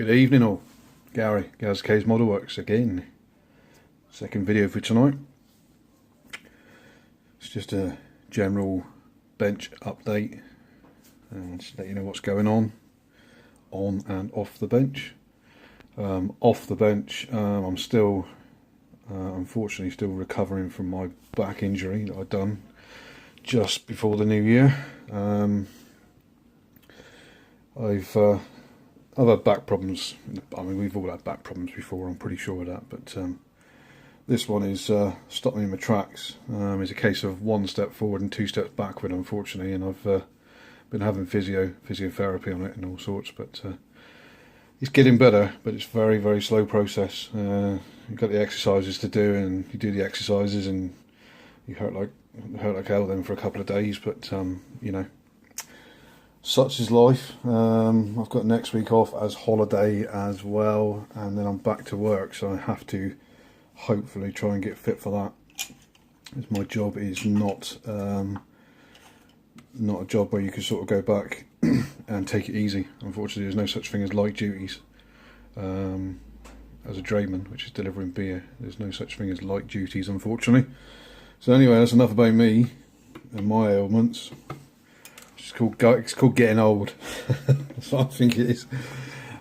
Good evening all. Gary, Gaz K's Model Works again. Second video for tonight. It's just a general bench update and just let you know what's going on and off the bench. Off the bench, I'm still, unfortunately, still recovering from my back injury that I'd done just before the new year. I've had back problems. I mean, we've all had back problems before, I'm pretty sure of that, but this one is stopped me in my tracks. It's a case of one step forward and two steps backward, unfortunately, and I've been having physiotherapy on it and all sorts, but it's getting better, but it's a very, very slow process. You've got the exercises to do, and you do the exercises and you hurt like hell then for a couple of days, but you know, such is life. I've got next week off as holiday as well, and then I'm back to work, so I have to hopefully try and get fit for that. As my job is not a job where you can sort of go back and take it easy. Unfortunately, there's no such thing as light duties. As a drayman, which is delivering beer, there's no such thing as light duties, unfortunately. So anyway, that's enough about me and my ailments. It's called getting old. That's what I think it is.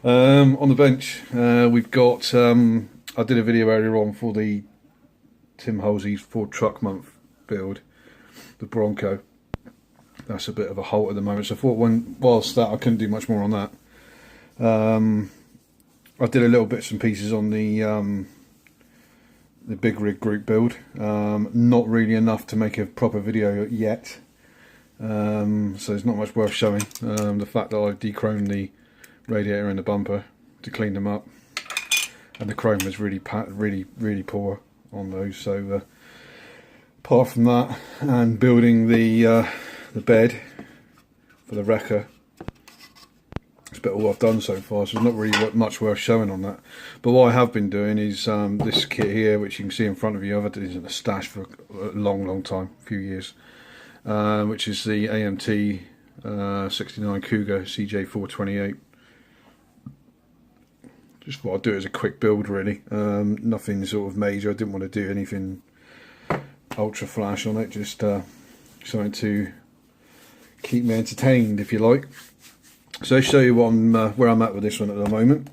On the bench, we've got. I did a video earlier on for the Tim Halsey's Ford Truck Month build, the Bronco. That's a bit of a halt at the moment. So I thought, whilst that, I couldn't do much more on that. I did a little bits and pieces on the big rig group build. Not really enough to make a proper video yet. So there's not much worth showing. The fact that I've dechromed the radiator and the bumper to clean them up, and the chrome was really poor on those. So apart from that, and building the bed for the wrecker, that's about all I've done so far. So there's not really much worth showing on that. But what I have been doing is this kit here, which you can see in front of you. I've had this in a stash for a long time, a few years. Which is the AMT 69 Cougar CJ428. Just what I'll do as a quick build, really. Nothing sort of major. I didn't want to do anything ultra flash on it. Just something to keep me entertained, if you like. So I'll show you what where I'm at with this one at the moment.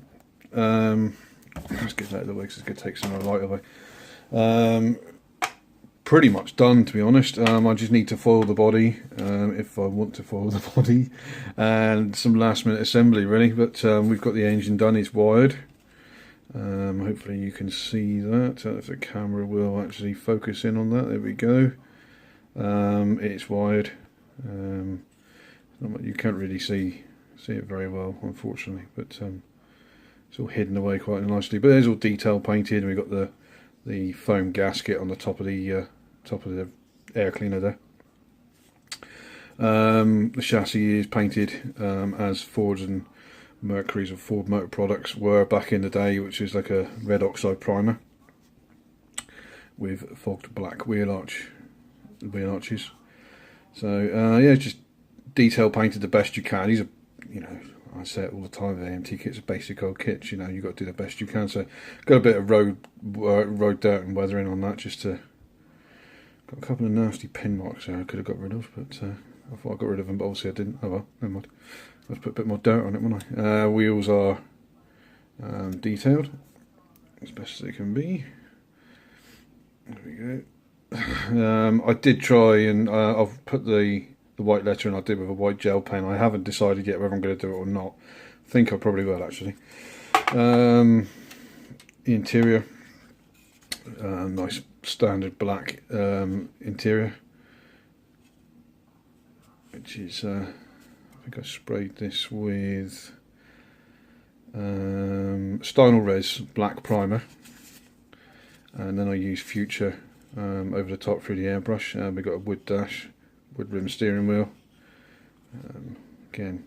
Let's get that out of the way because it's going to take some of the light away. Pretty much done, to be honest. I just need to foil the body, if I want to foil the body, and some last minute assembly really, but we've got the engine done. It's wired. Hopefully you can see that, if the camera will actually focus in on that. There we go. It's wired. You can't really see it very well, unfortunately, but it's all hidden away quite nicely, but it's all detail painted, and we've got the foam gasket on the top of the air cleaner there. The chassis is painted as Fords and Mercury's or Ford Motor Products were back in the day, which is like a red oxide primer with fogged black wheel arches. So yeah, just detail painted the best you can. These are, you know, I say it all the time, the AMT kits are basic old kits, you know, you've got to do the best you can. So got a bit of road dirt and weathering on that, just to, got a couple of nasty pin marks there I could have got rid of, but I thought I got rid of them, but obviously I didn't. Oh well, never mind. Let's put a bit more dirt on it, won't I? Wheels are detailed as best as they can be. There we go. I did try, and I've put the white lettering I did with a white gel pen. I haven't decided yet whether I'm going to do it or not. I think I probably will, actually. The interior, nice standard black interior, which is I think I sprayed this with Stynylrez black primer, and then I used Future over the top through the airbrush. We've got a wood dash, wood rim steering wheel. Again,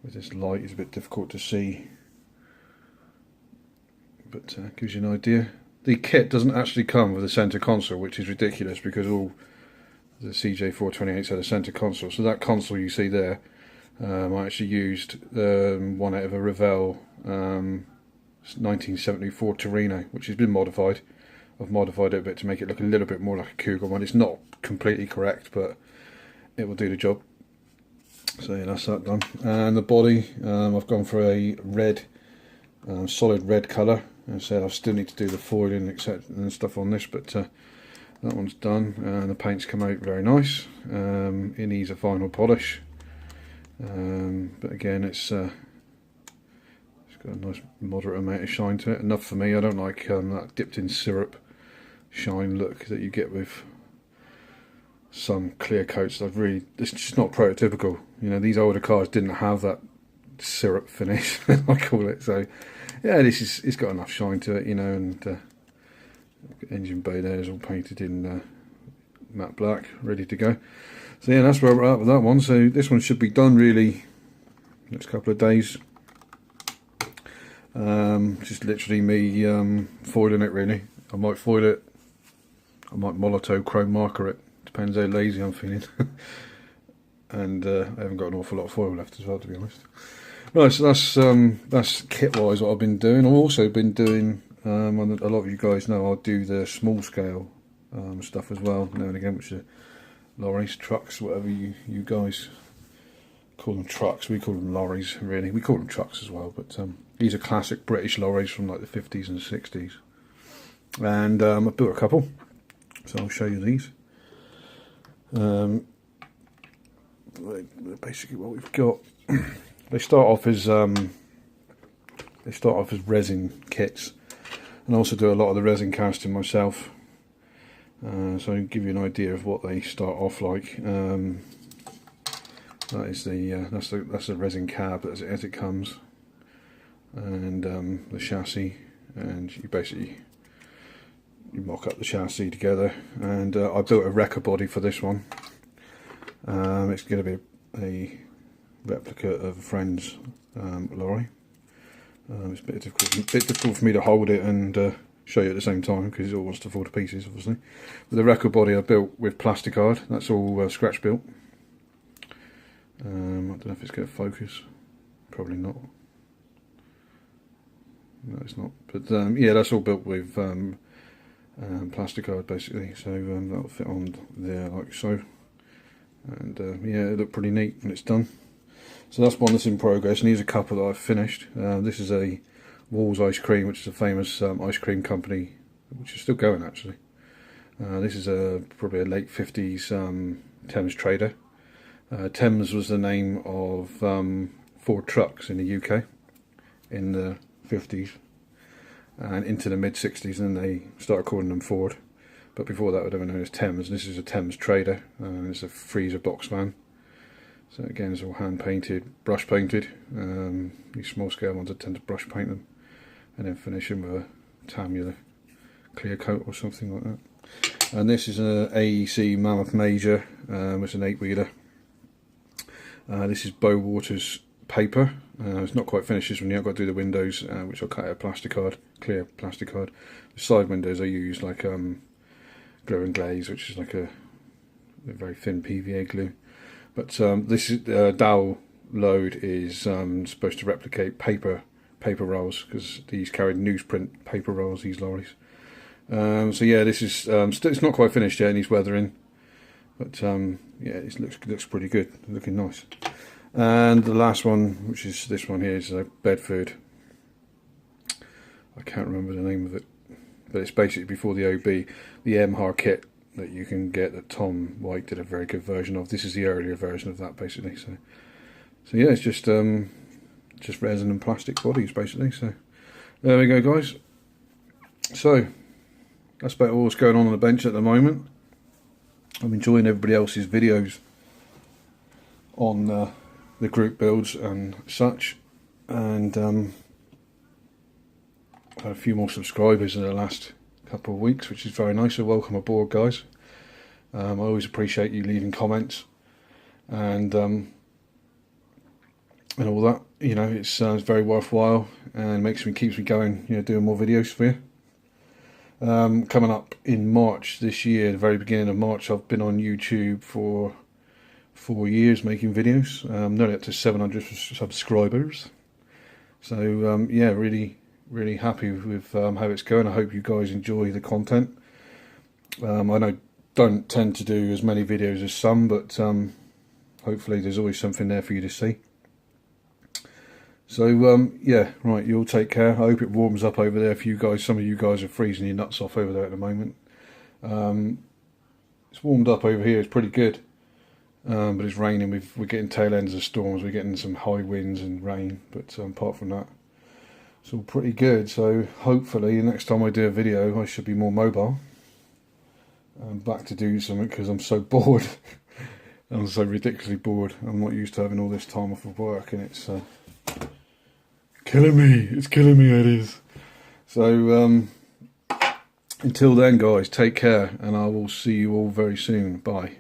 with this light it's a bit difficult to see, but gives you an idea. The kit doesn't actually come with a centre console, which is ridiculous because all the CJ428s had a centre console. So that console you see there I actually used one out of a Revell 1974 Torino, which has been modified. I've modified it a bit to make it look a little bit more like a Cougar one. It's not completely correct, but it will do the job. So yeah, that's that done. And the body, I've gone for a red, solid red colour. As I said, I still need to do the foiling and stuff on this, but that one's done. And the paint's come out very nice. It needs a final polish, but again, it's got a nice moderate amount of shine to it. Enough for me. I don't like that dipped in syrup shine look that you get with some clear coats. It's just not prototypical. You know, these older cars didn't have that syrup finish, I call it. So yeah, it's got enough shine to it, you know. And engine bay there is all painted in matte black, ready to go. So yeah, that's where we're at with that one. So this one should be done really next couple of days. Just literally me foiling it really. I might foil it, I might Molotow chrome marker it, depends how lazy I'm feeling. And I haven't got an awful lot of foil left as well, to be honest. Right, so that's kit wise what I've been doing. I've also been doing, a lot of you guys know, I'll do the small scale stuff as well now and again, which are lorries, trucks, whatever you guys call them. Trucks, we call them lorries really. We call them trucks as well, but these are classic British lorries from like the 50s and 60s. And I built a couple, so I'll show you these. Basically what we've got, they start off as resin kits, and I also do a lot of the resin casting myself. So I'll give you an idea of what they start off like. That is that's the resin cab as it comes, and the chassis, and you mock up the chassis together. And I built a wrecker body for this one. It's going to be a replica of a friend's lorry. It's a bit difficult for me to hold it and show you at the same time because it all wants to fall to pieces, obviously. But the wrecker body I built with plasticard. That's all scratch built. I don't know if it's going to focus. Probably not. No, it's not. But yeah, that's all built with plasticard basically. So that'll fit on there like so. And yeah, it looked pretty neat when it's done. So that's one that's in progress, and here's a couple that I've finished. This is a Walls Ice Cream, which is a famous ice cream company, which is still going actually. This is probably a late 50s Thames trader. Thames was the name of Ford trucks in the UK in the 50s and into the mid 60s, and then they started calling them Ford. But before that, they were known as Thames. This is a Thames trader. It's a freezer box van. So again, it's all hand painted, brush painted. These small scale ones I tend to brush paint them and then finish them with a Tamiya clear coat or something like that. And this is an AEC Mammoth Major. It's an 8-wheeler. This is Bow Waters paper. It's not quite finished this one yet. I've got to do the windows, which I'll cut out of plasticard, clear plasticard. The side windows I use like glue and glaze, which is like a very thin PVA glue. But this is dowel load is supposed to replicate paper rolls, because these carry newsprint paper rolls, these lorries. So yeah, this is it's not quite finished yet, and he's weathering, but yeah, it looks pretty good, looking nice. And the last one, which is this one here, is a Bedford. I can't remember the name of it, but it's basically before the OB, the MHAR kit that you can get that Tom White did a very good version of. This is the earlier version of that basically. So yeah, it's just resin and plastic bodies basically. So there we go, guys. So that's about all that's going on the bench at the moment. I'm enjoying everybody else's videos on the group builds and such, and had a few more subscribers in the last couple of weeks, which is very nice. So welcome aboard, guys. I always appreciate you leaving comments and all that. You know, it's very worthwhile and keeps me going. You know, doing more videos for you. Coming up in March this year, the very beginning of March, I've been on YouTube for 4 years making videos. Nearly up to 700 subscribers. So yeah, really happy with how it's going. I hope you guys enjoy the content. I don't tend to do as many videos as some, but hopefully there's always something there for you to see. So yeah, right, you all take care. I hope it warms up over there for you guys. Some of you guys are freezing your nuts off over there at the moment. It's warmed up over here, it's pretty good, but it's raining. We're getting tail ends of storms, we're getting some high winds and rain, but apart from that, it's all pretty good. So hopefully next time I do a video I should be more mobile. I'm back to do something because I'm so bored. I'm so ridiculously bored. I'm not used to having all this time off of work, and it's killing me. It's killing me, it is. So until then, guys, take care, and I will see you all very soon. Bye.